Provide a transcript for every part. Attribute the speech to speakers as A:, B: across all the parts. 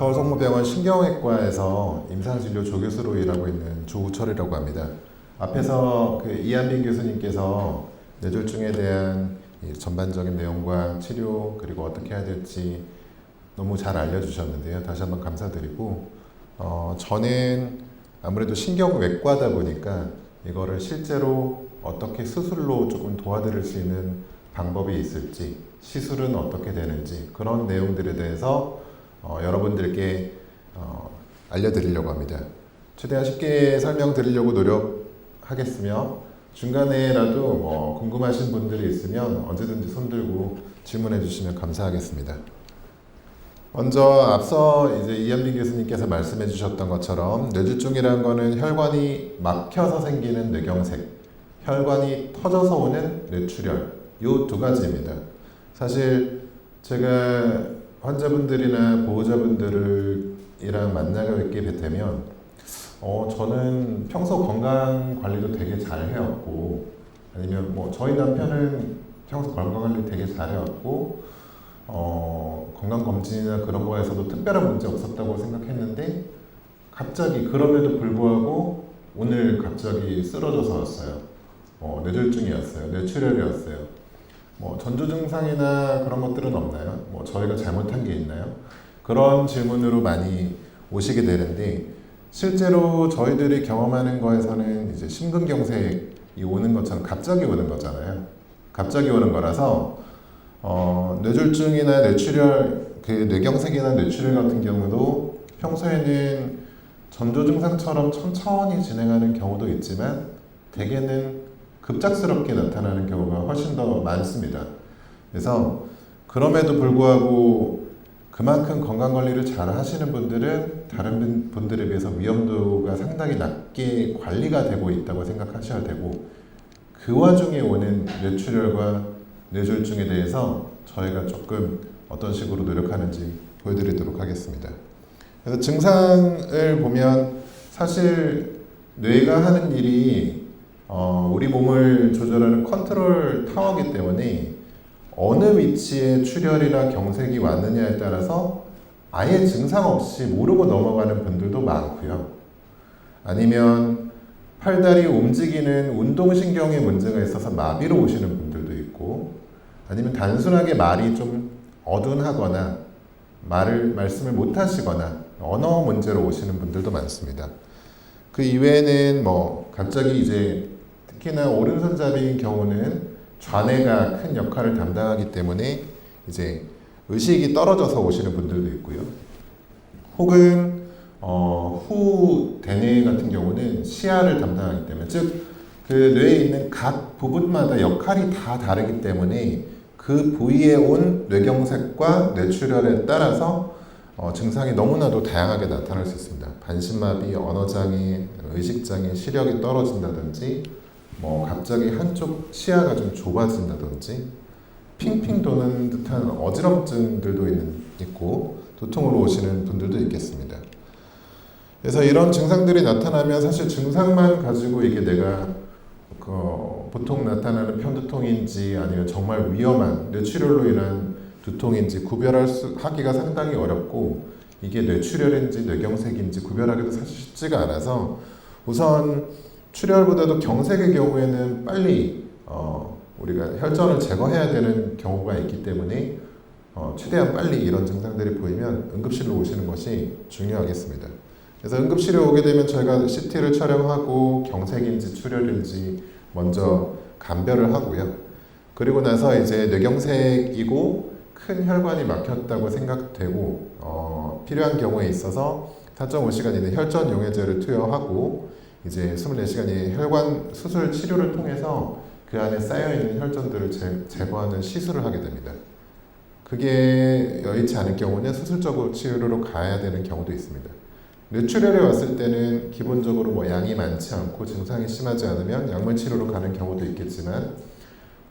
A: 서울성모병원 신경외과에서 임상진료 조교수로 일하고 있는 조우철이라고 합니다. 앞에서 그 이한빈 교수님께서 뇌졸중에 대한 이 전반적인 내용과 치료 그리고 어떻게 해야 될지 너무 잘 알려주셨는데요. 다시 한번 감사드리고 저는 아무래도 신경외과다 보니까 이거를 실제로 어떻게 수술로 조금 도와드릴 수 있는 방법이 있을지, 시술은 어떻게 되는지 그런 내용들에 대해서 여러분들께 알려드리려고 합니다. 최대한 쉽게 설명드리려고 노력하겠으며 중간에라도 궁금하신 분들이 있으면 언제든지 손들고 질문해 주시면 감사하겠습니다. 먼저 앞서 이제 이한빈 교수님께서 말씀해 주셨던 것처럼 뇌졸중이라는 거는 혈관이 막혀서 생기는 뇌경색, 혈관이 터져서 오는 뇌출혈, 이 두 가지입니다. 사실 제가 환자분들이나 보호자분들이랑 만나게 뵙게 되면 저는 평소 건강 관리도 되게 잘 해왔고 아니면 저희 남편은 평소 건강 관리 되게 잘 해왔고 건강검진이나 그런 거에서도 특별한 문제 없었다고 생각했는데 갑자기 그럼에도 불구하고 오늘 갑자기 쓰러져서 왔어요. 뇌졸중이었어요. 뇌출혈이었어요. 전조 증상이나 그런 것들은 없나요? 저희가 잘못한 게 있나요? 그런 질문으로 많이 오시게 되는데 실제로 저희들이 경험하는 거에서는 이제 심근경색이 오는 것처럼 갑자기 오는 거잖아요. 갑자기 오는 거라서 뇌졸중이나 뇌출혈, 그 뇌경색이나 뇌출혈 같은 경우도 평소에는 전조 증상처럼 천천히 진행하는 경우도 있지만 대개는 급작스럽게 나타나는 경우가 훨씬 더 많습니다. 그래서 그럼에도 불구하고 그만큼 건강관리를 잘 하시는 분들은 다른 분들에 비해서 위험도가 상당히 낮게 관리가 되고 있다고 생각하셔야 되고 그 와중에 오는 뇌출혈과 뇌졸중에 대해서 저희가 조금 어떤 식으로 노력하는지 보여드리도록 하겠습니다. 그래서 증상을 보면 사실 뇌가 하는 일이 우리 몸을 조절하는 컨트롤 타워이기 때문에 어느 위치에 출혈이나 경색이 왔느냐에 따라서 아예 증상 없이 모르고 넘어가는 분들도 많고요. 아니면 팔다리 움직이는 운동신경에 문제가 있어서 마비로 오시는 분들도 있고 아니면 단순하게 말이 좀 어둔하거나 말씀을 못 하시거나 언어 문제로 오시는 분들도 많습니다. 그 이외에는 갑자기 이제 특히나 오른손잡이인 경우는 좌뇌가 큰 역할을 담당하기 때문에 이제 의식이 떨어져서 오시는 분들도 있고요. 혹은 후대뇌 같은 경우는 시야를 담당하기 때문에 즉 그 뇌에 있는 각 부분마다 역할이 다 다르기 때문에 그 부위에 온 뇌경색과 뇌출혈에 따라서 증상이 너무나도 다양하게 나타날 수 있습니다. 반신마비, 언어장애, 의식장애, 시력이 떨어진다든지 갑자기 한쪽 시야가 좀 좁아진다든지 핑핑 도는 듯한 어지럼증들도 있고 두통으로 오시는 분들도 있겠습니다. 그래서 이런 증상들이 나타나면 사실 증상만 가지고 이게 내가 보통 나타나는 편두통인지 아니면 정말 위험한 뇌출혈로 인한 두통인지 구별하기가 상당히 어렵고 이게 뇌출혈인지 뇌경색인지 구별하기도 사실 쉽지가 않아서 우선 출혈보다도 경색의 경우에는 빨리 우리가 혈전을 제거해야 되는 경우가 있기 때문에 최대한 빨리 이런 증상들이 보이면 응급실로 오시는 것이 중요하겠습니다. 그래서 응급실에 오게 되면 저희가 CT를 촬영하고 경색인지 출혈인지 먼저 감별을 하고요. 그리고 나서 이제 뇌경색이고 큰 혈관이 막혔다고 생각되고 필요한 경우에 있어서 4.5시간 이내 혈전 용해제를 투여하고 이제 24시간이 혈관 수술 치료를 통해서 그 안에 쌓여있는 혈전들을 제거하는 시술을 하게 됩니다. 그게 여의치 않을 경우는 수술적으로 치료로 가야 되는 경우도 있습니다. 뇌출혈이 왔을 때는 기본적으로 양이 많지 않고 증상이 심하지 않으면 약물 치료로 가는 경우도 있겠지만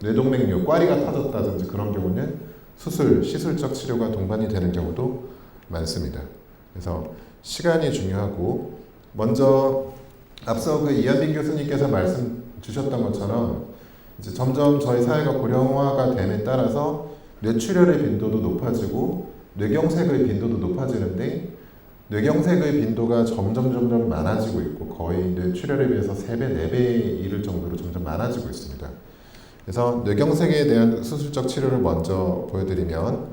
A: 뇌동맥류, 꽈리가 터졌다든지 그런 경우는 시술적 치료가 동반이 되는 경우도 많습니다. 그래서 시간이 중요하고 먼저 앞서 그 이한빈 교수님께서 말씀 주셨던 것처럼 이제 점점 저희 사회가 고령화가 됨에 따라서 뇌출혈의 빈도도 높아지고 뇌경색의 빈도도 높아지는데 뇌경색의 빈도가 점점 많아지고 있고 거의 뇌출혈에 비해서 3배, 4배 이를 정도로 점점 많아지고 있습니다. 그래서 뇌경색에 대한 수술적 치료를 먼저 보여드리면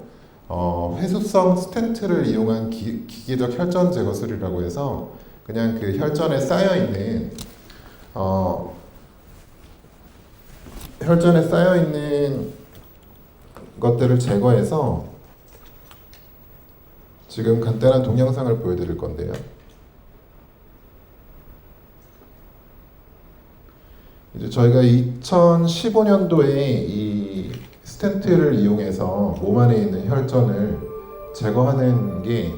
A: 회수성 스텐트를 이용한 기계적 혈전 제거술이라고 해서 그냥 그 혈전에 쌓여있는 것들을 제거해서 지금 간단한 동영상을 보여드릴 건데요. 이제 저희가 2015년도에 이 스텐트를 이용해서 몸 안에 있는 혈전을 제거하는 게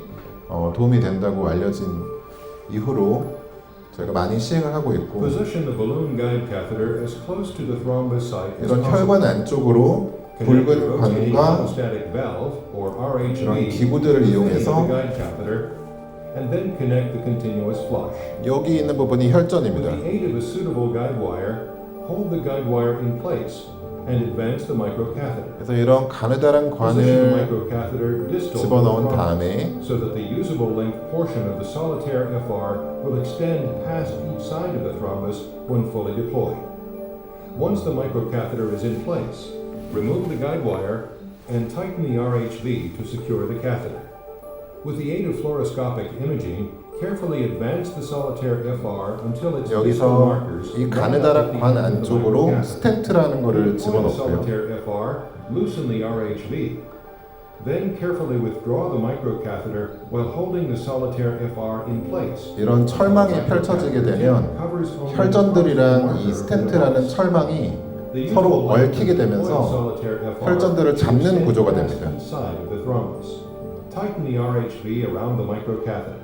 A: 도움이 된다고 알려진 이후로 저희가 많이 시행을 하고 있고 이런 혈관 안쪽으로 붉은 관과 이런 기구들을 이용해서 여기 있는 부분이 혈전입니다. 그래서 이런 가느다란 관을 집어넣은 다음에
B: Once the microcatheter is in place, remove the guide wire and tighten the RHV to secure the catheter. With the aid of fluoroscopic imaging, carefully advance the solitaire FR until its distal
A: 여기서
B: markers
A: 이 가느다란 관 안쪽으로 스텐트라는 거를
B: Deploy the
A: 집어넣고요.
B: solitaire FR, loosen the RHV. Then carefully withdraw the microcatheter while holding the solitaire FR in place.
A: 이런 철망이 펼쳐지게 되면 혈전들이랑 이 스텐트라는 철망이 서로 얽히게 되면서 혈전들을 잡는 구조가 됩니다.
B: Tighten the RHV around the microcatheter.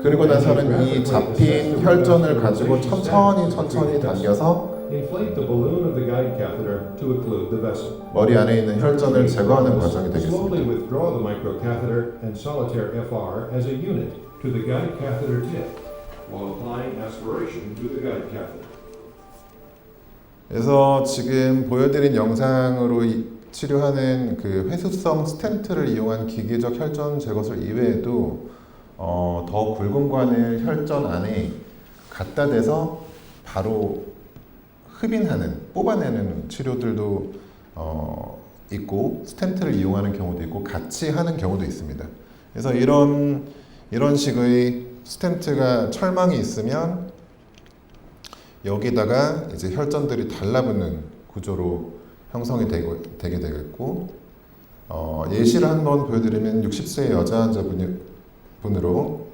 A: 그리고 나서는 이 잡힌 혈전을 가지고 천천히 당겨서
B: Inflate the balloon of the guide catheter to occlude the vessel.
A: 머리 안에 있는 혈전을 제거하는 과정이
B: Slowly
A: 되겠습니다.
B: withdraw the microcatheter and solitaire FR as a unit to the guide catheter tip while applying aspiration to the guide catheter.
A: 그래서 지금 보여드린 영상으로 치료하는 그 회수성 스텐트를 이용한 기계적 혈전 제거술 이외에도 더 굵은 관을 혈전 안에 갖다 대서 바로 흡인하는, 뽑아내는 치료들도 있고 스텐트를 이용하는 경우도 있고 같이 하는 경우도 있습니다. 그래서 이런 식의 스텐트가 철망이 있으면 여기다가 이제 혈전들이 달라붙는 구조로 형성이 되게 되겠고 예시를 한번 보여드리면 60세 여자 환자분으로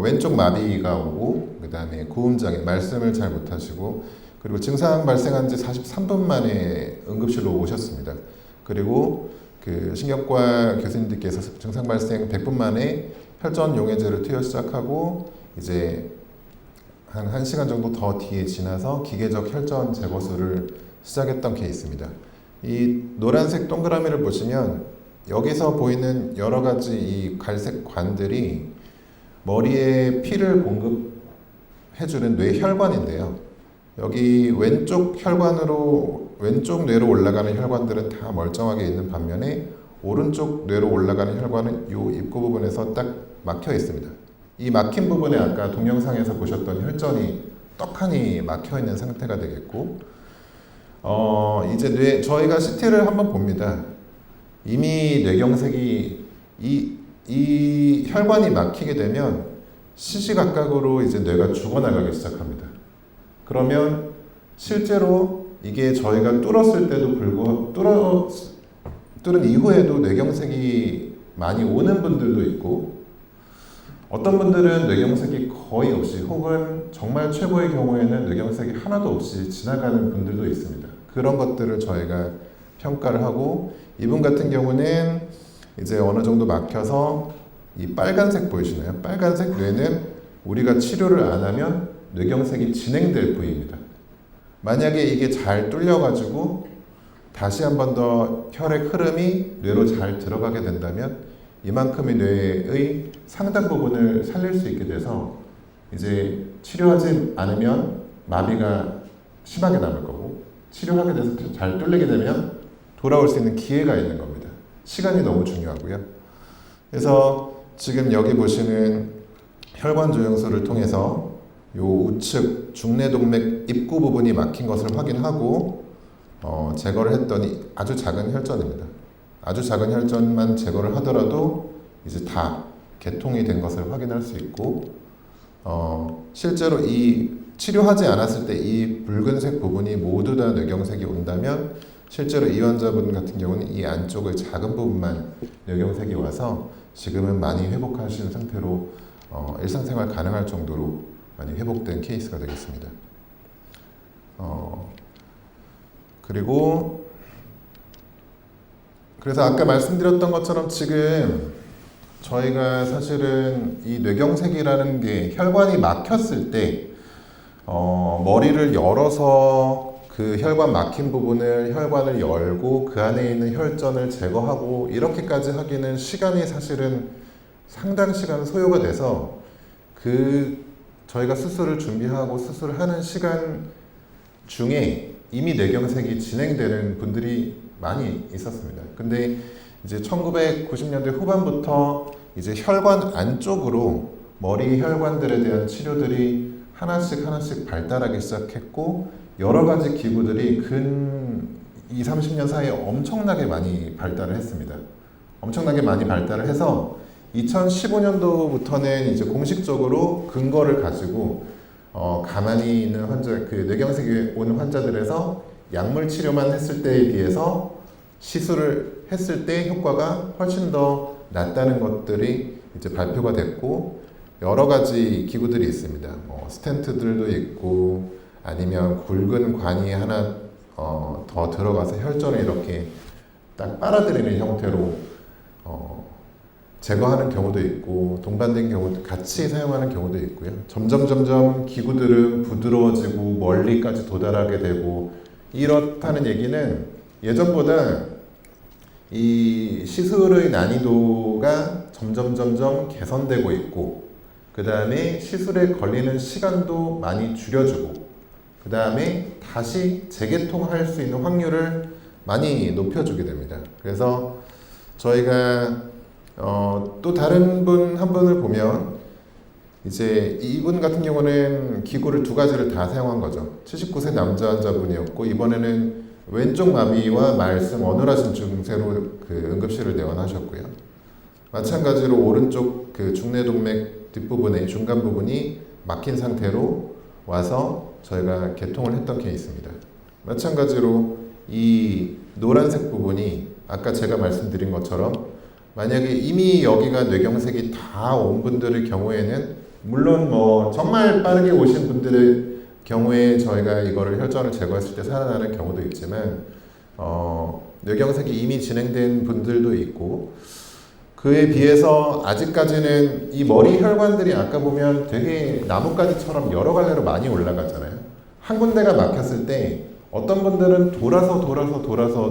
A: 왼쪽 마비가 오고 그 다음에 구음장애, 말씀을 잘 못하시고 그리고 증상 발생한 지 43분 만에 응급실로 오셨습니다. 그리고 그 신경과 교수님들께서 증상 발생 100분 만에 혈전 용해제를 투여 시작하고 이제 한 1시간 정도 더 뒤에 지나서 기계적 혈전 제거술을 시작했던 케이스입니다. 이 노란색 동그라미를 보시면 여기서 보이는 여러 가지 이 갈색 관들이 머리에 피를 공급해주는 뇌혈관인데요. 여기 왼쪽 뇌로 올라가는 혈관들은 다 멀쩡하게 있는 반면에 오른쪽 뇌로 올라가는 혈관은 이 입구 부분에서 딱 막혀 있습니다. 이 막힌 부분에 아까 동영상에서 보셨던 혈전이 떡하니 막혀 있는 상태가 되겠고, 이제 저희가 CT를 한번 봅니다. 이미 뇌경색이 이 혈관이 막히게 되면 시시각각으로 이제 뇌가 죽어나가기 시작합니다. 그러면 실제로 이게 저희가 뚫었을 때도 불구하고 뚫은 이후에도 뇌경색이 많이 오는 분들도 있고 어떤 분들은 뇌경색이 거의 없이 혹은 정말 최고의 경우에는 뇌경색이 하나도 없이 지나가는 분들도 있습니다. 그런 것들을 저희가 평가를 하고 이분 같은 경우는 이제 어느 정도 막혀서 이 빨간색 보이시나요? 빨간색 뇌는 우리가 치료를 안 하면 뇌경색이 진행될 부위입니다. 만약에 이게 잘 뚫려가지고 다시 한 번 더 혈액 흐름이 뇌로 잘 들어가게 된다면 이만큼의 뇌의 상당 부분을 살릴 수 있게 돼서 이제 치료하지 않으면 마비가 심하게 남을 거고 치료하게 돼서 잘 뚫리게 되면 돌아올 수 있는 기회가 있는 겁니다. 시간이 너무 중요하고요. 그래서 지금 여기 보시는 혈관 조영술을 통해서 요 우측 중내동맥 입구 부분이 막힌 것을 확인하고 제거를 했더니 아주 작은 혈전입니다. 아주 작은 혈전만 제거를 하더라도 이제 다 개통이 된 것을 확인할 수 있고 실제로 이 치료하지 않았을 때 이 붉은색 부분이 모두 다 뇌경색이 온다면 실제로 이 환자분 같은 경우는 이 안쪽의 작은 부분만 뇌경색이 와서 지금은 많이 회복하신 상태로 일상생활 가능할 정도로 많이 회복된 케이스가 되겠습니다. 그리고 그래서 아까 말씀드렸던 것처럼 지금 저희가 사실은 이 뇌경색이라는 게 혈관이 막혔을 때 머리를 열어서 그 혈관 막힌 부분을 혈관을 열고 그 안에 있는 혈전을 제거하고 이렇게까지 하기는 시간이 사실은 상당 시간 소요가 돼서 저희가 수술을 준비하고 수술을 하는 시간 중에 이미 뇌경색이 진행되는 분들이 많이 있었습니다. 근데 이제 1990년대 후반부터 이제 혈관 안쪽으로 머리 혈관들에 대한 치료들이 하나씩 발달하기 시작했고 여러 가지 기구들이 근 20, 30년 사이에 엄청나게 많이 발달을 했습니다. 엄청나게 많이 발달을 해서 2015년도부터는 이제 공식적으로 근거를 가지고 가만히 있는 환자, 그 뇌경색이 온 환자들에서 약물 치료만 했을 때에 비해서 시술을 했을 때 효과가 훨씬 더 낫다는 것들이 이제 발표가 됐고 여러 가지 기구들이 있습니다. 스텐트들도 있고 아니면 굵은 관이 하나 더 들어가서 혈전을 이렇게 딱 빨아들이는 형태로 제거하는 경우도 있고 동반된 경우도 같이 사용하는 경우도 있고요. 점점 기구들은 부드러워지고 멀리까지 도달하게 되고 이렇다는 얘기는 예전보다 이 시술의 난이도가 점점 개선되고 있고 그 다음에 시술에 걸리는 시간도 많이 줄여주고 그 다음에 다시 재개통할 수 있는 확률을 많이 높여주게 됩니다. 그래서 저희가 또 다른 분 한 분을 보면 이제 이분 같은 경우는 기구를 두 가지를 다 사용한 거죠. 79세 남자 환자분이었고 이번에는 왼쪽 마비와 말씀 어눌하신 증세로 그 응급실을 내원하셨고요. 마찬가지로 오른쪽 그 중내동맥 뒷부분의 중간 부분이 막힌 상태로 와서 저희가 개통을 했던 케이스입니다. 마찬가지로 이 노란색 부분이 아까 제가 말씀드린 것처럼 만약에 이미 여기가 뇌경색이 다 온 분들의 경우에는 물론 뭐 정말 빠르게 오신 분들의 경우에 저희가 이거를 혈전을 제거했을 때 살아나는 경우도 있지만 뇌경색이 이미 진행된 분들도 있고 그에 비해서 아직까지는 이 머리 혈관들이 아까 보면 되게 나뭇가지처럼 여러 갈래로 많이 올라가잖아요. 한 군데가 막혔을 때 어떤 분들은 돌아서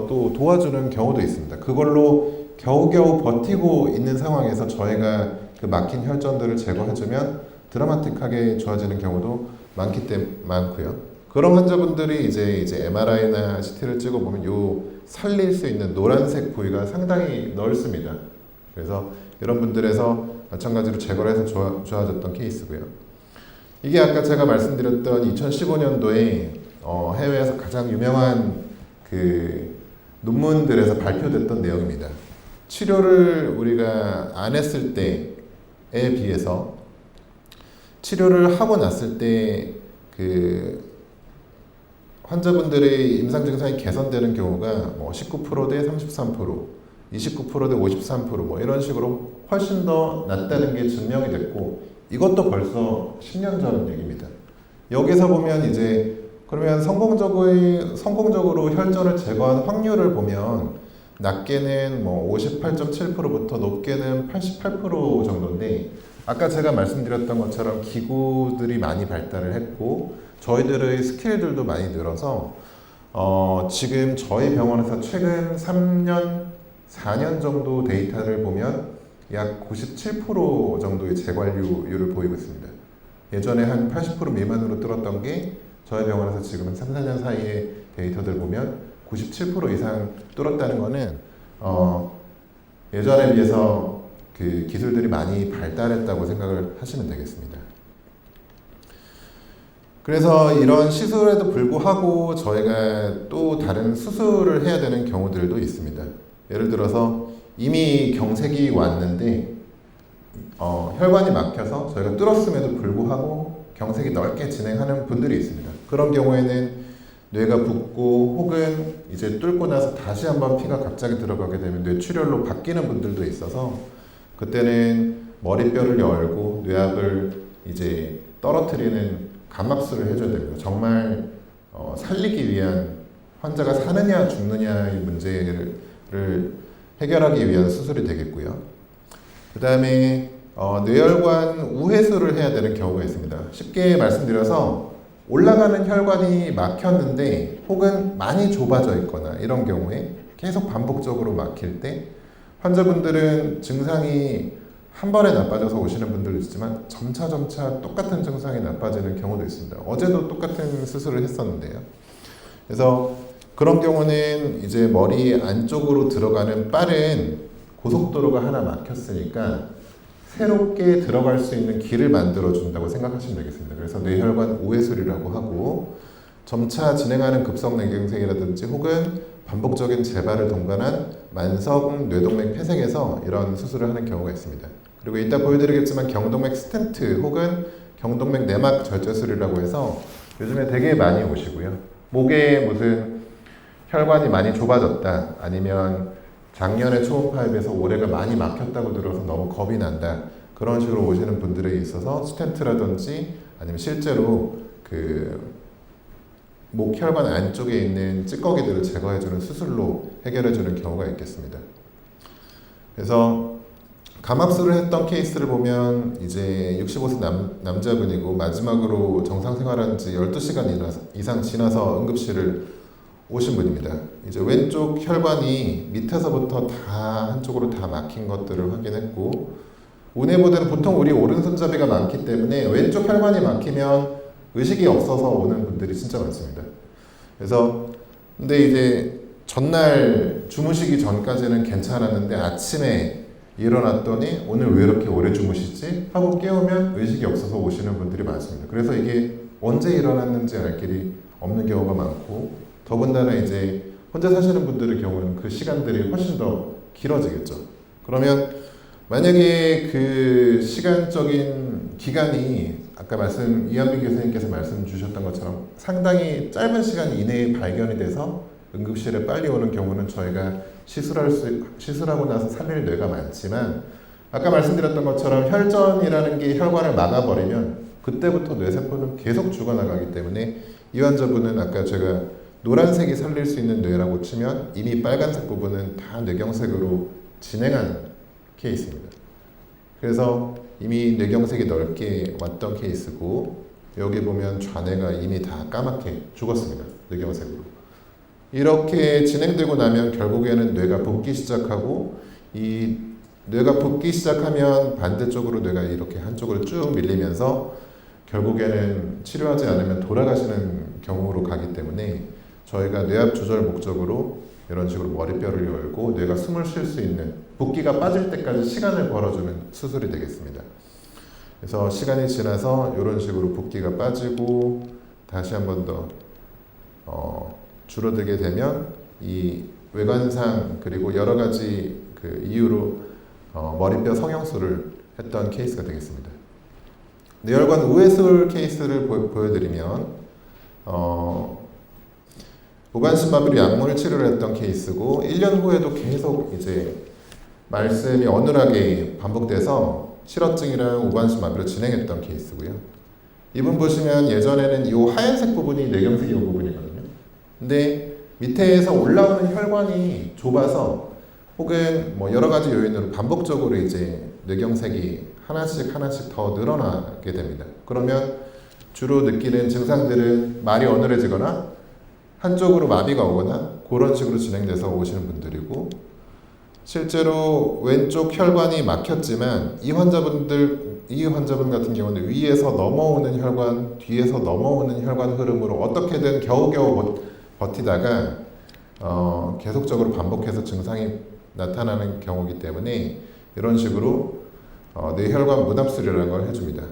A: 또 도와주는 경우도 있습니다. 그걸로 겨우겨우 버티고 있는 상황에서 저희가 그 막힌 혈전들을 제거해주면 드라마틱하게 좋아지는 경우도 많고요. 그런 환자분들이 이제 MRI나 CT를 찍어보면 요 살릴 수 있는 노란색 부위가 상당히 넓습니다. 그래서 이런 분들에서 마찬가지로 제거를 해서 좋아졌던 케이스고요. 이게 아까 제가 말씀드렸던 2015년도에 해외에서 가장 유명한 그 논문들에서 발표됐던 내용입니다. 치료를 우리가 안 했을 때에 비해서 치료를 하고 났을 때 그 환자분들의 임상 증상이 개선되는 경우가 뭐 19% 대 33%, 29% 대 53%뭐 이런 식으로 훨씬 더 낫다는 게 증명이 됐고 이것도 벌써 10년 전 얘기입니다. 여기서 보면 이제 그러면 성공적으로 혈전을 제거한 확률을 보면 낮게는 뭐 58.7%부터 높게는 88% 정도인데 아까 제가 말씀드렸던 것처럼 기구들이 많이 발달을 했고 저희들의 스킬들도 많이 늘어서 지금 저희 병원에서 최근 3년, 4년 정도 데이터를 보면 약 97% 정도의 재관리율을 보이고 있습니다. 예전에 한 80% 미만으로 뚫었던 게 저희 병원에서 지금은 3, 4년 사이의 데이터들 보면 97% 이상 뚫었다는 거는 예전에 비해서 그 기술들이 많이 발달했다고 생각을 하시면 되겠습니다. 그래서 이런 시술에도 불구하고 저희가 또 다른 수술을 해야 되는 경우들도 있습니다. 예를 들어서 이미 경색이 왔는데 혈관이 막혀서 저희가 뚫었음에도 불구하고 경색이 넓게 진행하는 분들이 있습니다. 그런 경우에는 뇌가 붓고 혹은 이제 뚫고 나서 다시 한번 피가 갑자기 들어가게 되면 뇌출혈로 바뀌는 분들도 있어서 그때는 머리뼈를 열고 뇌압을 이제 떨어뜨리는 감압술을 해줘야 됩니다. 정말 살리기 위한 환자가 사느냐 죽느냐의 문제를 해결하기 위한 수술이 되겠고요. 그 다음에 뇌혈관 우회수를 해야 되는 경우가 있습니다. 쉽게 말씀드려서 올라가는 혈관이 막혔는데 혹은 많이 좁아져 있거나 이런 경우에 계속 반복적으로 막힐 때 환자분들은 증상이 한 번에 나빠져서 오시는 분들도 있지만 점차 똑같은 증상이 나빠지는 경우도 있습니다. 어제도 똑같은 수술을 했었는데요. 그래서 그런 경우는 이제 머리 안쪽으로 들어가는 빠른 고속도로가 하나 막혔으니까 새롭게 들어갈 수 있는 길을 만들어 준다고 생각하시면 되겠습니다. 그래서 뇌혈관 우회술이라고 하고 점차 진행하는 급성뇌경색이라든지 혹은 반복적인 재발을 동반한 만성 뇌동맥 폐색에서 이런 수술을 하는 경우가 있습니다. 그리고 이따 보여드리겠지만 경동맥 스텐트 혹은 경동맥 내막 절제술이라고 해서 요즘에 되게 많이 오시고요. 목에 무슨 혈관이 많이 좁아졌다 아니면 작년에 초음파에 비해서 올해가 많이 막혔다고 들어서 너무 겁이 난다 그런 식으로 오시는 분들에 있어서 스텐트라든지 아니면 실제로 그 목 혈관 안쪽에 있는 찌꺼기들을 제거해주는 수술로 해결해주는 경우가 있겠습니다. 그래서 감압술을 했던 케이스를 보면 이제 65세 남자분이고 마지막으로 정상 생활한 지 12시간 이상 지나서 응급실을 오신 분입니다. 이제 왼쪽 혈관이 밑에서부터 다 한쪽으로 다 막힌 것들을 확인했고 운해보다는 보통 우리 오른손잡이가 많기 때문에 왼쪽 혈관이 막히면 의식이 없어서 오는 분들이 진짜 많습니다. 그래서 근데 이제 전날 주무시기 전까지는 괜찮았는데 아침에 일어났더니 오늘 왜 이렇게 오래 주무시지? 하고 깨우면 의식이 없어서 오시는 분들이 많습니다. 그래서 이게 언제 일어났는지 알 길이 없는 경우가 많고 더군다나 이제 혼자 사시는 분들의 경우는 그 시간들이 훨씬 더 길어지겠죠. 그러면 만약에 그 시간적인 기간이 아까 이한빈 교수님께서 말씀 주셨던 것처럼 상당히 짧은 시간 이내에 발견이 돼서 응급실에 빨리 오는 경우는 저희가 시술하고 나서 살릴 뇌가 많지만 아까 말씀드렸던 것처럼 혈전이라는 게 혈관을 막아버리면 그때부터 뇌세포는 계속 죽어나가기 때문에 이 환자분은 아까 제가 노란색이 살릴 수 있는 뇌라고 치면 이미 빨간색 부분은 다 뇌경색으로 진행한 케이스입니다. 그래서 이미 뇌경색이 넓게 왔던 케이스고 여기 보면 좌뇌가 이미 다 까맣게 죽었습니다. 뇌경색으로. 이렇게 진행되고 나면 결국에는 뇌가 붓기 시작하고 이 뇌가 붓기 시작하면 반대쪽으로 뇌가 이렇게 한쪽으로 쭉 밀리면서 결국에는 치료하지 않으면 돌아가시는 경우로 가기 때문에 저희가 뇌압 조절 목적으로 이런 식으로 머리뼈를 열고 뇌가 숨을 쉴 수 있는 붓기가 빠질 때까지 시간을 벌어주는 수술이 되겠습니다. 그래서 시간이 지나서 이런 식으로 붓기가 빠지고 다시 한 번 더 줄어들게 되면 이 외관상 그리고 여러 가지 그 이유로 머리뼈 성형술을 했던 케이스가 되겠습니다. 뇌혈관 우회술 케이스를 보여드리면 무관심마비로 약물 치료를 했던 케이스고 1년 후에도 계속 이제 말씀이 어눌하게 반복돼서 실어증이랑 우관심마비로 진행했던 케이스고요. 이분 보시면 예전에는 이 하얀색 부분이 뇌경색이 온 부분이거든요. 근데 밑에서 올라오는 혈관이 좁아서 혹은 뭐 여러 가지 요인으로 반복적으로 이제 뇌경색이 하나씩 더 늘어나게 됩니다. 그러면 주로 느끼는 증상들은 말이 어눌해지거나 한쪽으로 마비가 오거나 그런 식으로 진행돼서 오시는 분들이고 실제로 왼쪽 혈관이 막혔지만 이 환자분 같은 경우는 위에서 넘어오는 혈관, 뒤에서 넘어오는 혈관 흐름으로 어떻게든 겨우겨우 버티다가 계속적으로 반복해서 증상이 나타나는 경우이기 때문에 이런 식으로 뇌혈관 문합술이라는 걸 해줍니다.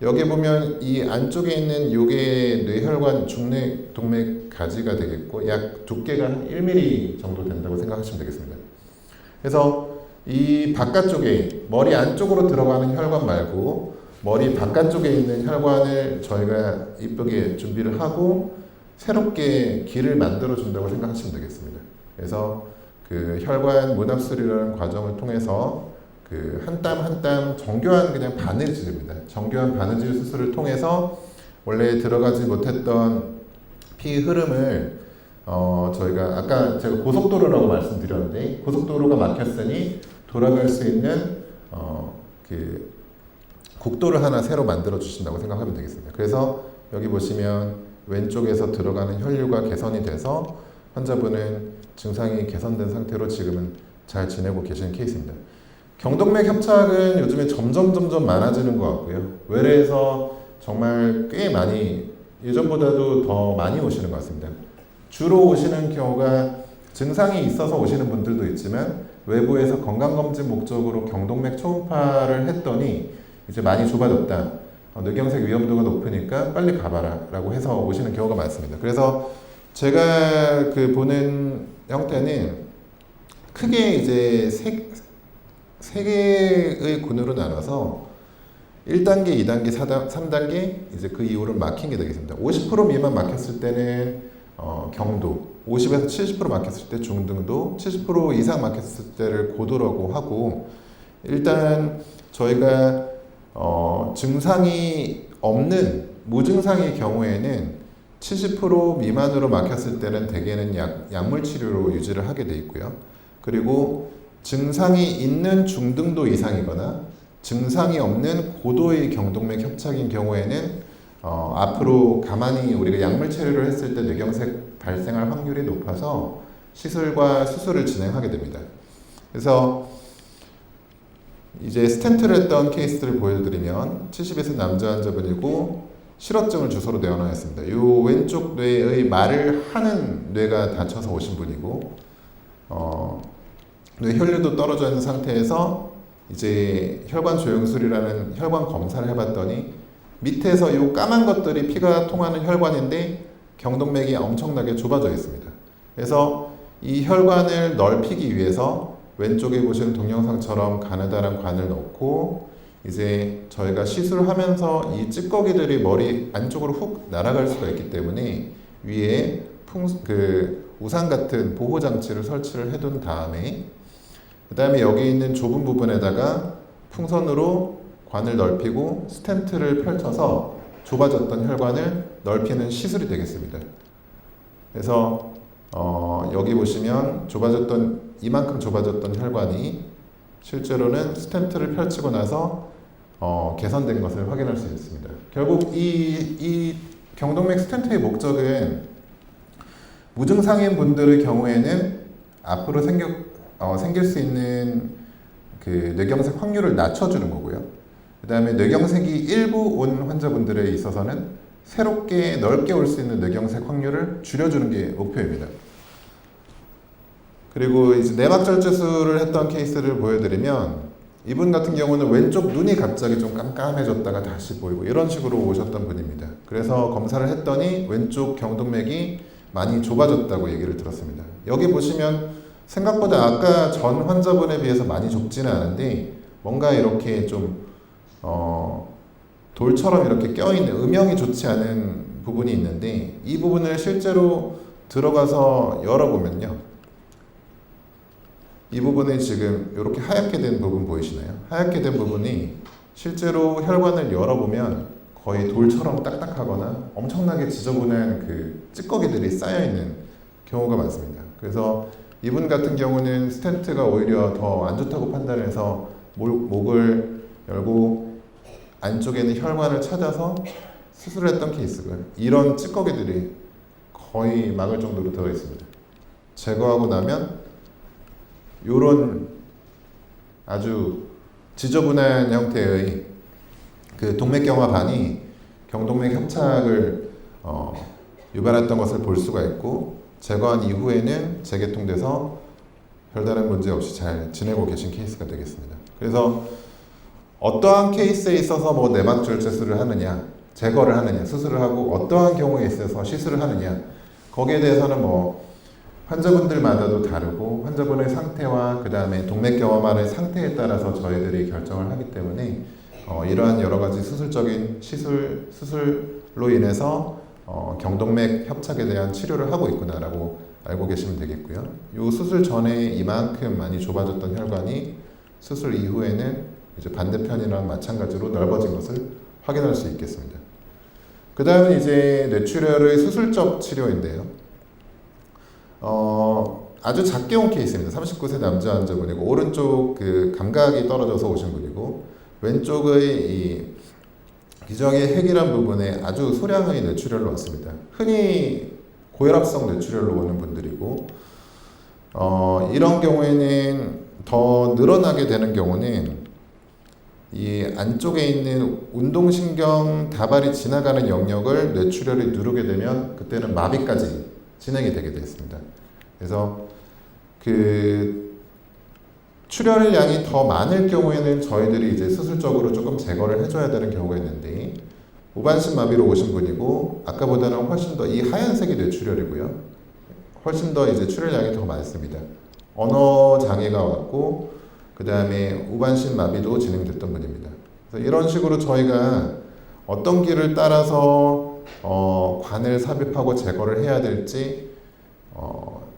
A: 여기 보면 이 안쪽에 있는 요게 뇌혈관 중뇌동맥 가지가 되겠고 약 두께가 한 1mm 정도 된다고 생각하시면 되겠습니다. 그래서 이 바깥쪽에 머리 안쪽으로 들어가는 혈관 말고 머리 바깥쪽에 있는 혈관을 저희가 이쁘게 준비를 하고 새롭게 길을 만들어 준다고 생각하시면 되겠습니다. 그래서 그 혈관 문합술이라는 과정을 통해서 그 한 땀 한 땀 정교한 그냥 바느질입니다. 정교한 바느질 수술을 통해서 원래 들어가지 못했던 피 흐름을 저희가 아까 제가 고속도로라고 말씀드렸는데 고속도로가 막혔으니 돌아갈 수 있는 그 국도를 하나 새로 만들어 주신다고 생각하면 되겠습니다. 그래서 여기 보시면 왼쪽에서 들어가는 혈류가 개선이 돼서 환자분은 증상이 개선된 상태로 지금은 잘 지내고 계시는 케이스입니다. 경동맥 협착은 요즘에 점점 많아지는 것 같고요. 외래에서 정말 꽤 많이 예전보다도 더 많이 오시는 것 같습니다. 주로 오시는 경우가 증상이 있어서 오시는 분들도 있지만 외부에서 건강검진 목적으로 경동맥 초음파를 했더니 이제 많이 좁아졌다. 뇌경색 위험도가 높으니까 빨리 가봐라 라고 해서 오시는 경우가 많습니다. 그래서 제가 그 보는 형태는 크게 이제 세 개의 군으로 나눠서 1단계, 2단계, 3단계 이제 그 이후로 막힌 게 되겠습니다. 50% 미만 막혔을 때는 경도, 50에서 70% 막혔을 때 중등도, 70% 이상 막혔을 때를 고도라고 하고 일단 저희가 증상이 없는 무증상의 경우에는 70% 미만으로 막혔을 때는 대개는 약물 치료로 유지를 하게 돼 있고요. 그리고 증상이 있는 중등도 이상이거나 증상이 없는 고도의 경동맥 협착인 경우에는 앞으로 가만히 우리가 약물 치료를 했을 때 뇌경색 발생할 확률이 높아서 시술과 수술을 진행하게 됩니다. 그래서 이제 스텐트를 했던 케이스들을 보여드리면 70세 남자 환자분이고 실어증을 주소로 내어놨습니다. 이 왼쪽 뇌의 말을 하는 뇌가 다쳐서 오신 분이고 뇌 혈류도 떨어져 있는 상태에서 이제 혈관 조영술이라는 혈관 검사를 해봤더니 밑에서 이 까만 것들이 피가 통하는 혈관인데 경동맥이 엄청나게 좁아져 있습니다. 그래서 이 혈관을 넓히기 위해서 왼쪽에 보시는 동영상처럼 가느다란 관을 넣고 이제 저희가 시술하면서 이 찌꺼기들이 머리 안쪽으로 훅 날아갈 수가 있기 때문에 위에 우산 같은 보호 장치를 설치를 해둔 다음에 그 다음에 여기 있는 좁은 부분에다가 풍선으로 관을 넓히고 스텐트를 펼쳐서 좁아졌던 혈관을 넓히는 시술이 되겠습니다. 그래서 여기 보시면 이만큼 좁아졌던 혈관이 실제로는 스텐트를 펼치고 나서 개선된 것을 확인할 수 있습니다. 결국 이 경동맥 스텐트의 목적은 무증상인 분들의 경우에는 앞으로 생길 수 있는 그 뇌경색 확률을 낮춰주는 거고요. 그 다음에 뇌경색이 일부 온 환자분들에 있어서는 새롭게 넓게 올 수 있는 뇌경색 확률을 줄여주는 게 목표입니다. 그리고 이제 내막절제술을 했던 케이스를 보여드리면 이분 같은 경우는 왼쪽 눈이 갑자기 좀 깜깜해졌다가 다시 보이고 이런 식으로 오셨던 분입니다. 그래서 검사를 했더니 왼쪽 경동맥이 많이 좁아졌다고 얘기를 들었습니다. 여기 보시면 생각보다 아까 전 환자분에 비해서 많이 좁지는 않은데 뭔가 이렇게 좀 돌처럼 이렇게 껴있는 음영이 좋지 않은 부분이 있는데 이 부분을 실제로 들어가서 열어보면요. 이 부분이 지금 이렇게 하얗게 된 부분 보이시나요? 하얗게 된 부분이 실제로 혈관을 열어보면 거의 돌처럼 딱딱하거나 엄청나게 지저분한 그 찌꺼기들이 쌓여있는 경우가 많습니다. 그래서 이분 같은 경우는 스텐트가 오히려 더 안 좋다고 판단해서 목을 열고 안쪽에 있는 혈관을 찾아서 수술을 했던 케이스가 이런 찌꺼기들이 거의 막을 정도로 들어있습니다. 제거하고 나면 요런 아주 지저분한 형태의 그 동맥경화반이 경동맥 협착을 유발했던 것을 볼 수가 있고 제거한 이후에는 재개통돼서 별다른 문제 없이 잘 지내고 계신 케이스가 되겠습니다. 그래서 어떠한 케이스에 있어서 뭐 내막줄 제수를 하느냐, 제거를 하느냐, 수술을 하고 어떠한 경우에 있어서 시술을 하느냐, 거기에 대해서는 뭐 환자분들마다도 다르고 환자분의 상태와 그 다음에 동맥 경화만의 상태에 따라서 저희들이 결정을 하기 때문에 이러한 여러 가지 수술적인 수술로 인해서 경동맥 협착에 대한 치료를 하고 있구나라고 알고 계시면 되겠고요. 이 수술 전에 이만큼 많이 좁아졌던 혈관이 수술 이후에는 이제 반대편이랑 마찬가지로 넓어진 것을 확인할 수 있겠습니다. 그 다음은 이제 뇌출혈의 수술적 치료인데요. 아주 작게 온 케이스입니다. 39세 남자 환자분이고 오른쪽 그 감각이 떨어져서 오신 분이고 왼쪽의 이 기저귀의 핵이란 부분에 아주 소량의 뇌출혈로 왔습니다. 흔히 고혈압성 뇌출혈로 오는 분들이고 이런 경우에는 더 늘어나게 되는 경우는 이 안쪽에 있는 운동신경 다발이 지나가는 영역을 뇌출혈이 누르게 되면 그때는 마비까지 진행이 되게 되었습니다. 그래서 그 출혈량이 더 많을 경우에는 저희들이 이제 수술적으로 조금 제거를 해줘야 되는 경우가 있는데 우반신 마비로 오신 분이고 아까보다는 훨씬 더 이 하얀색이 뇌출혈이고요. 훨씬 더 이제 출혈량이 더 많습니다. 언어 장애가 왔고 그 다음에 우반신 마비도 진행됐던 분입니다. 그래서 이런 식으로 저희가 어떤 길을 따라서 관을 삽입하고 제거를 해야 될지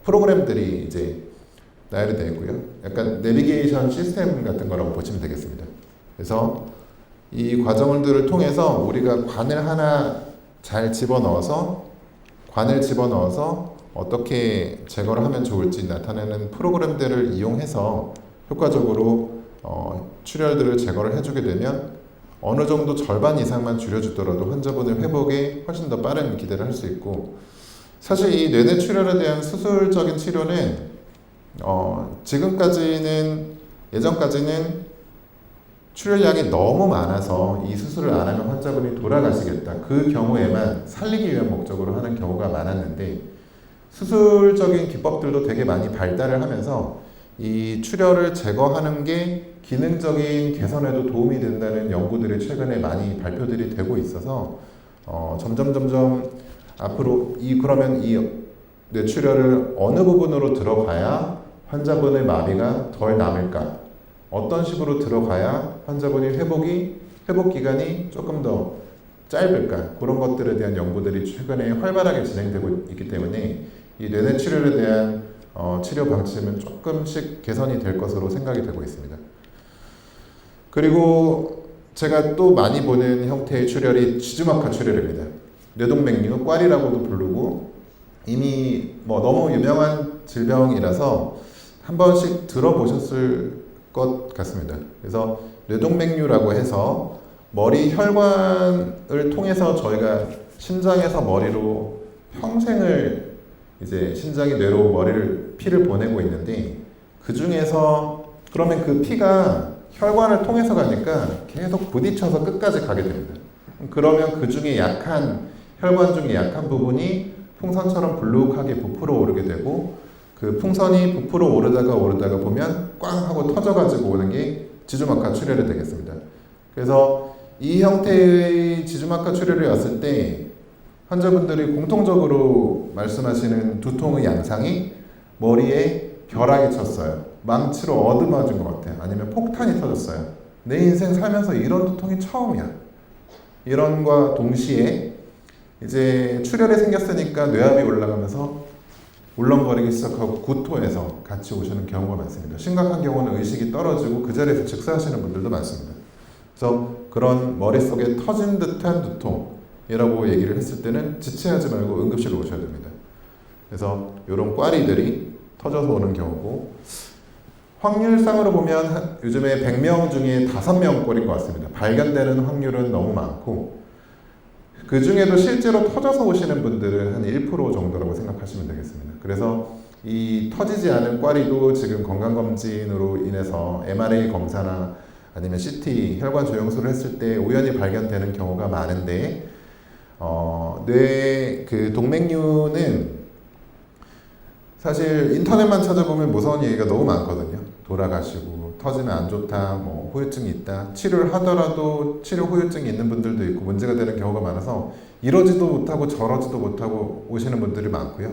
A: 프로그램들이 이제 나열이 되어 있고요. 약간 내비게이션 시스템 같은 거라고 보시면 되겠습니다. 그래서 이 과정들을 통해서 우리가 관을 하나 잘 집어넣어서 어떻게 제거를 하면 좋을지 나타내는 프로그램들을 이용해서 효과적으로 출혈들을 제거를 해주게 되면 어느 정도 절반 이상만 줄여주더라도 환자분의 회복에 훨씬 더 빠른 기대를 할 수 있고 사실 이 뇌내 출혈에 대한 수술적인 치료는 예전까지는 출혈량이 너무 많아서 이 수술을 안 하면 환자분이 돌아가시겠다. 그 경우에만 살리기 위한 목적으로 하는 경우가 많았는데 수술적인 기법들도 되게 많이 발달을 하면서 이 출혈을 제거하는 게 기능적인 개선에도 도움이 된다는 연구들이 최근에 많이 발표들이 되고 있어서 점점 앞으로 그러면 이 뇌출혈을 어느 부분으로 들어가야 환자분의 마비가 덜 남을까? 어떤 식으로 들어가야 환자분의 회복 기간이 조금 더 짧을까? 그런 것들에 대한 연구들이 최근에 활발하게 진행되고 있기 때문에 이 뇌내 출혈에 대한 치료 방침은 조금씩 개선이 될 것으로 생각이 되고 있습니다. 그리고 제가 또 많이 보는 형태의 출혈이 지주막하 출혈입니다. 뇌동맥류, 꽈리라고도 부르고 이미 뭐 너무 유명한 질병이라서 한 번씩 들어보셨을 것 같습니다. 그래서 뇌동맥류라고 해서 머리 혈관을 통해서 저희가 심장에서 머리로 평생을 이제 심장이 뇌로 피를 보내고 있는데 그 중에서 그러면 그 피가 혈관을 통해서 가니까 계속 부딪혀서 끝까지 가게 됩니다. 그러면 그 중에 혈관 중에 약한 부분이 풍선처럼 불룩하게 부풀어 오르게 되고 그 풍선이 부풀어 오르다가 보면 꽝 하고 터져가지고 오는 게 지주막하 출혈이 되겠습니다. 그래서 이 형태의 지주막하 출혈이 왔을 때 환자분들이 공통적으로 말씀하시는 두통의 양상이 머리에 벼락이 쳤어요. 망치로 얻어맞은 것 같아요. 아니면 폭탄이 터졌어요. 내 인생 살면서 이런 두통이 처음이야. 이런과 동시에 이제 출혈이 생겼으니까 뇌압이 올라가면서 울렁거리기 시작하고 구토해서 같이 오시는 경우가 많습니다. 심각한 경우는 의식이 떨어지고 그 자리에서 즉사하시는 분들도 많습니다. 그래서 그런 머릿속에 터진 듯한 두통이라고 얘기를 했을 때는 지체하지 말고 응급실로 오셔야 됩니다. 그래서 이런 꽈리들이 터져서 오는 경우고 확률상으로 보면 요즘에 100명 중에 5명 꼴인 것 같습니다. 발견되는 확률은 너무 많고 그 중에도 실제로 터져서 오시는 분들은 한 1% 정도라고 생각하시면 되겠습니다. 그래서 이 터지지 않은 꽈리도 지금 건강검진으로 인해서 MRA 검사나 아니면 CT, 혈관 조영술을 했을 때 우연히 발견되는 경우가 많은데 뇌 그 동맥류는 사실 인터넷만 찾아보면 무서운 얘기가 너무 많거든요. 돌아가시고 터지면 안 좋다, 뭐 후유증이 있다, 치료를 하더라도 치료 후유증이 있는 분들도 있고 문제가 되는 경우가 많아서 이러지도 못하고 저러지도 못하고 오시는 분들이 많고요.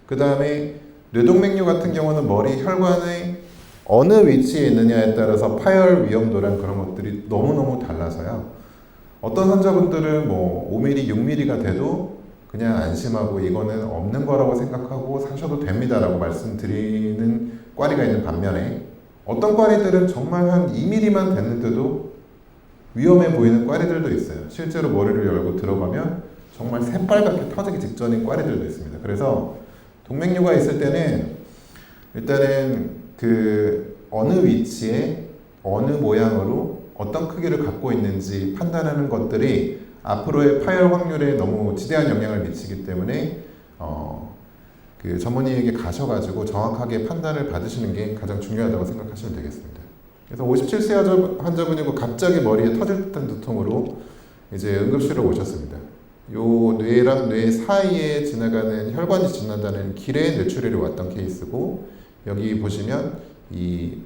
A: 그 다음에 뇌동맥류 같은 경우는 머리 혈관의 어느 위치에 있느냐에 따라서 파열 위험도랑 그런 것들이 너무너무 달라서요. 어떤 환자분들은 뭐 5mm, 6mm가 돼도 그냥 안심하고 이거는 없는 거라고 생각하고 사셔도 됩니다라고 말씀드리는 꽈리가 있는 반면에 어떤 꽈리들은 정말 한 2mm만 됐는데도 위험해 보이는 꽈리들도 있어요. 실제로 머리를 열고 들어가면 정말 새빨갛게 터지기 직전인 꽈리들도 있습니다. 그래서 동맥류가 있을 때는 일단은 그 어느 위치에 어느 모양으로 어떤 크기를 갖고 있는지 판단하는 것들이 앞으로의 파열 확률에 너무 지대한 영향을 미치기 때문에 그 전문의에게 가셔가지고 정확하게 판단을 받으시는 게 가장 중요하다고 생각하시면 되겠습니다. 그래서 57세 환자분이고 갑자기 머리에 터질 듯한 두통으로 이제 응급실로 오셨습니다. 요 뇌랑 뇌 사이에 지나가는 혈관이 지나다는 길에 뇌출혈이 왔던 케이스고, 여기 보시면 이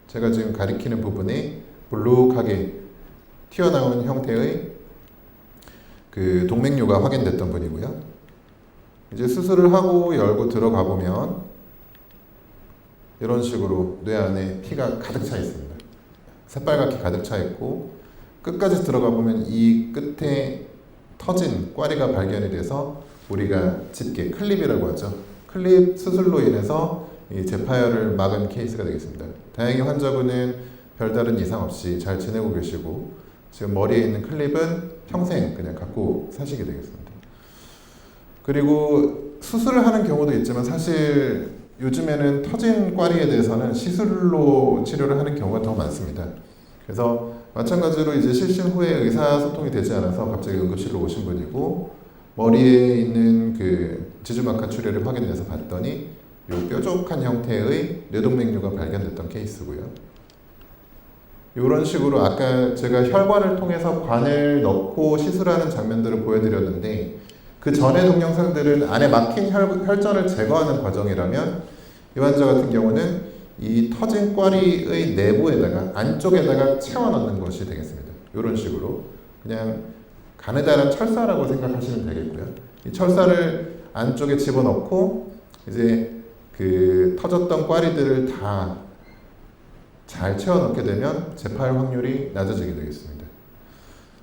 A: 제가 지금 가리키는 부분에 볼록하게 튀어나온 형태의 그 동맥류가 확인됐던 분이고요. 이제 수술을 하고 열고 들어가 보면 이런 식으로 뇌 안에 피가 가득 차 있습니다. 새빨갛게 가득 차 있고, 끝까지 들어가 보면 이 끝에 터진 꽈리가 발견이 돼서 우리가 집게, 클립이라고 하죠. 클립 수술로 인해서 이 재파열을 막은 케이스가 되겠습니다. 다행히 환자분은 별다른 이상 없이 잘 지내고 계시고 지금 머리에 있는 클립은 평생 그냥 갖고 사시게 되겠습니다. 그리고 수술을 하는 경우도 있지만 사실 요즘에는 터진 꽈리에 대해서는 시술로 치료를 하는 경우가 더 많습니다. 그래서 마찬가지로 이제 실신 후에 의사소통이 되지 않아서 갑자기 응급실로 오신 분이고, 머리에 있는 그 지주막하 출혈을 확인해서 봤더니 요 뾰족한 형태의 뇌동맥류가 발견됐던 케이스고요. 이런 식으로 아까 제가 혈관을 통해서 관을 넣고 시술하는 장면들을 보여드렸는데, 그 전의 동영상들은 안에 막힌 혈전을 제거하는 과정이라면 이 환자 같은 경우는 이 터진 꽈리의 내부에다가 안쪽에다가 채워 넣는 것이 되겠습니다. 이런 식으로 그냥 가느다란 철사라고 생각하시면 되겠고요. 이 철사를 안쪽에 집어넣고 이제 그 터졌던 꽈리들을 다 잘 채워 넣게 되면 재파열 확률이 낮아지게 되겠습니다.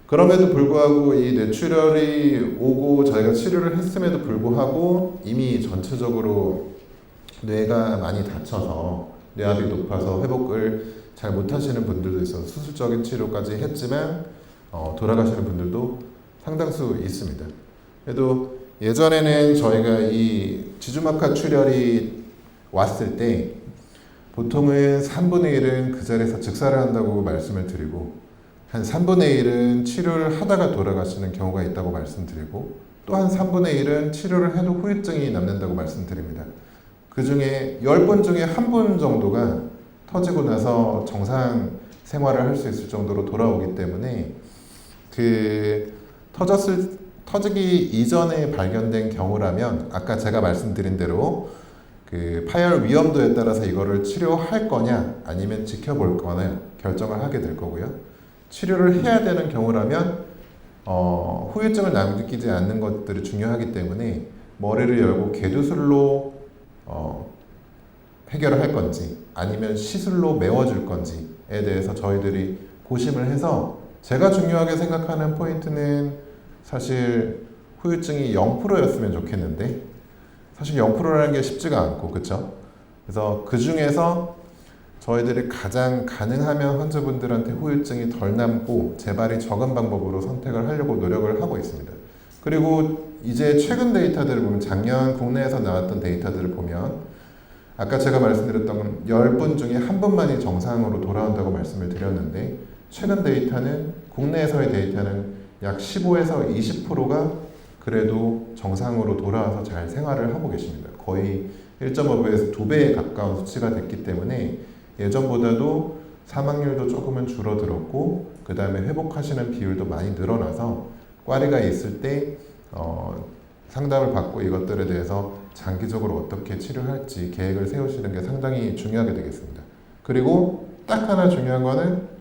A: 그럼에도 불구하고 이 뇌출혈이 오고 저희가 치료를 했음에도 불구하고 이미 전체적으로 뇌가 많이 다쳐서 뇌압이 높아서 회복을 잘 못하시는 분들도 있어서 수술적인 치료까지 했지만 돌아가시는 분들도 상당수 있습니다. 그래도 예전에는 저희가 이 지주막하 출혈이 왔을 때 보통은 3분의 1은 그 자리에서 즉사를 한다고 말씀을 드리고, 한 3분의 1은 치료를 하다가 돌아가시는 경우가 있다고 말씀드리고, 또 한 3분의 1은 치료를 해도 후유증이 남는다고 말씀드립니다. 그 중에 10분 중에 1분 정도가 터지고 나서 정상 생활을 할 수 있을 정도로 돌아오기 때문에 그 터지기 이전에 발견된 경우라면 아까 제가 말씀드린 대로 그 파열 위험도에 따라서 이거를 치료할 거냐 아니면 지켜볼 거냐 결정을 하게 될 거고요. 치료를 해야 되는 경우라면 후유증을 남기지 않는 것들이 중요하기 때문에 머리를 열고 궤두술로 해결을 할 건지 아니면 시술로 메워줄 건지에 대해서 저희들이 고심을 해서, 제가 중요하게 생각하는 포인트는 사실 후유증이 0%였으면 좋겠는데 사실 0%라는 게 쉽지가 않고, 그렇죠? 그래서 그 중에서 저희들이 가장 가능하면 환자분들한테 후유증이 덜 남고 재발이 적은 방법으로 선택을 하려고 노력을 하고 있습니다. 그리고 이제 최근 데이터들을 보면 작년 국내에서 나왔던 데이터들을 보면 아까 제가 말씀드렸던 10분 중에 1분만이 정상으로 돌아온다고 말씀을 드렸는데, 최근 데이터는 국내에서의 데이터는 약 15에서 20%가 그래도 정상으로 돌아와서 잘 생활을 하고 계십니다. 거의 1.5배에서 2배에 가까운 수치가 됐기 때문에 예전보다도 사망률도 조금은 줄어들었고, 그 다음에 회복하시는 비율도 많이 늘어나서 꽈리가 있을 때 상담을 받고 이것들에 대해서 장기적으로 어떻게 치료할지 계획을 세우시는 게 상당히 중요하게 되겠습니다. 그리고 딱 하나 중요한 거는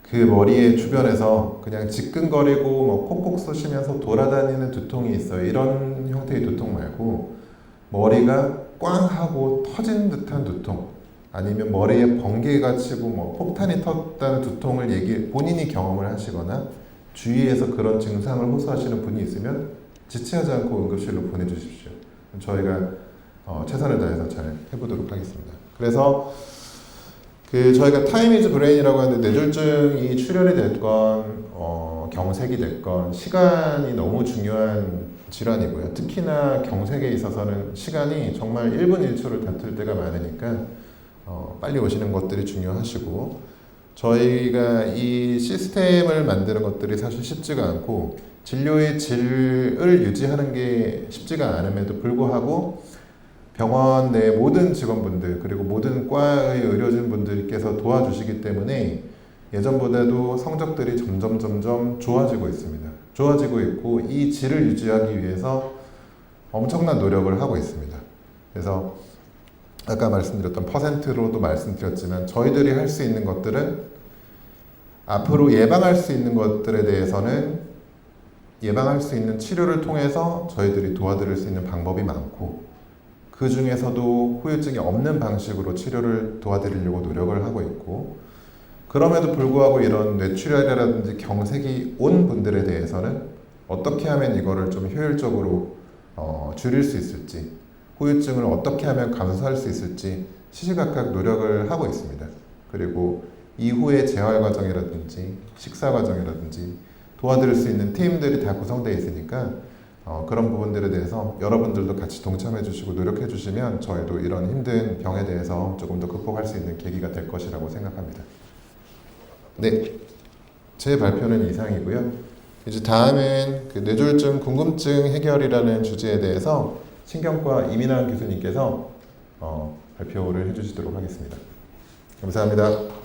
A: 그 머리의 주변에서 그냥 지끈거리고 뭐 콕콕 쑤시면서 돌아다니는 두통이 있어요. 이런 형태의 두통 말고 머리가 꽝 하고 터진 듯한 두통, 아니면 머리에 번개가 치고 뭐 폭탄이 터졌다는 두통을 본인이 경험을 하시거나 주위에서 그런 증상을 호소하시는 분이 있으면 지체하지 않고 응급실로 보내주십시오. 저희가 최선을 다해서 잘 해보도록 하겠습니다. 그래서 저희가 타임 이즈 브레인이라고 하는데, 뇌졸중이 출혈이 됐건 경색이 됐건 시간이 너무 중요한 질환이고요. 특히나 경색에 있어서는 시간이 정말 1분 1초를 다툴 때가 많으니까 빨리 오시는 것들이 중요하시고, 저희가 이 시스템을 만드는 것들이 사실 쉽지가 않고 진료의 질을 유지하는 게 쉽지가 않음에도 불구하고 병원 내 모든 직원분들 그리고 모든 과의 의료진분들께서 도와주시기 때문에 예전보다도 성적들이 점점 좋아지고 있습니다. 좋아지고 있고 이 질을 유지하기 위해서 엄청난 노력을 하고 있습니다. 그래서 아까 말씀드렸던 퍼센트로도 말씀드렸지만 저희들이 할 수 있는 것들은 앞으로 예방할 수 있는 것들에 대해서는 예방할 수 있는 치료를 통해서 저희들이 도와드릴 수 있는 방법이 많고, 그 중에서도 후유증이 없는 방식으로 치료를 도와드리려고 노력을 하고 있고, 그럼에도 불구하고 이런 뇌출혈이라든지 경색이 온 분들에 대해서는 어떻게 하면 이거를 좀 효율적으로 줄일 수 있을지, 후유증을 어떻게 하면 감소할 수 있을지 시시각각 노력을 하고 있습니다. 그리고 이후의 재활 과정이라든지 식사 과정이라든지 도와드릴 수 있는 팀들이 다 구성되어 있으니까 그런 부분들에 대해서 여러분들도 같이 동참해 주시고 노력해 주시면 저희도 이런 힘든 병에 대해서 조금 더 극복할 수 있는 계기가 될 것이라고 생각합니다. 네, 제 발표는 이상이고요. 이제 다음은 뇌졸중 궁금증 해결이라는 주제에 대해서 신경과 이민환 교수님께서 발표를 해주시도록 하겠습니다. 감사합니다.